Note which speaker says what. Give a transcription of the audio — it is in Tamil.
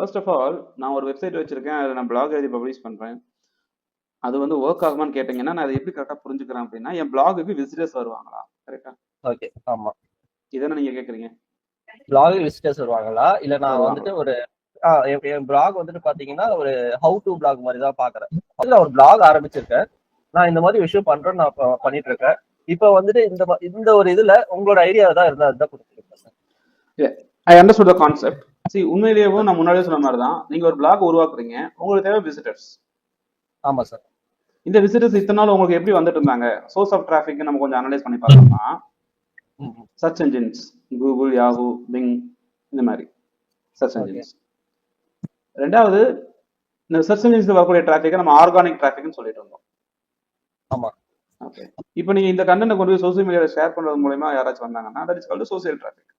Speaker 1: ஃபர்ஸ்ட் ஆஃப் ஆல் நான் ஒரு வெப்சைட் வச்சிருக்கேன், அதில் நான் பிளாக் எழுதி பப்ளிஷ் பண்றேன். அது வந்து ஒர்க் ஆகுமான்னு கேட்டீங்கன்னா, நான் அதை எப்படி கரெக்டாக புரிஞ்சுக்கிறேன் அப்படின்னா, என் பிளாகுக்கு விசிட்டர்ஸ் வருவாங்களா? கரெக்டா?
Speaker 2: ஓகே, ஆமா.
Speaker 1: இதானே நீங்க கேக்குறீங்க?
Speaker 2: பிளாக் விசிட்டர்ஸ் வருவாங்களா, இல்ல நான் வந்துட்டு
Speaker 1: வருவாங்களா?
Speaker 2: ஒரு என் பிளாக் வந்துட்டு பாத்தீங்கன்னா ஒரு ஹவு டு பிளாக் மாதிரி தான் பாக்குறேன். அதுல ஒரு பிளாக் ஆரம்பிச்சிருக்கேன், நான் இந்த மாதிரி விஷயம் பண்றேன்னு நான் பண்ணிட்டு இருக்கேன். இப்ப வந்துட்டு இந்த ஒரு இதுல உங்களோட ஐடியா தான் இருந்தா அதுதான் கொடுத்துருக்கேன் sir.
Speaker 1: I understood the concept. உண்மையிலேயே நான் முன்னாடியே சொன்ன மாதிரி தான், நீங்க ஒரு பிளாக் உருவாக்குறீங்க, உங்களுக்கு தேவை விசிட்டர்ஸ்.
Speaker 2: ஆமா சார்.
Speaker 1: இந்த விசிட்டர்ஸ் இத்தனை நாள் உங்களுக்கு எப்படி வந்துட்டு இருந்தாங்க? சோர்ஸ் ஆஃப் டிராஃபிக் நம்ம கொஞ்சம் அனலைஸ் பண்ணி பார்த்தோம்னா, search engines, Google, Yahoo, Bing, இந்த மாதிரி சர்ச் என்ஜின்ஸ். ரெண்டாவது, இந்த சர்ச் என்ஜின்ஸ் வரக்கூடிய டிராஃபிக்கை நம்ம ஆர்கானிக் டிராஃபிக்னு சொல்லிட்டு இருந்தோம்.
Speaker 2: ஆமா.
Speaker 1: ஓகே, இப்போ நீங்க இந்த கண்டென்ட் கொண்டு போய் சோசியல் மீடியாவில் ஷேர் பண்றது மூலமா யாராச்சும் வந்தாங்கன்னா, that is called social traffic.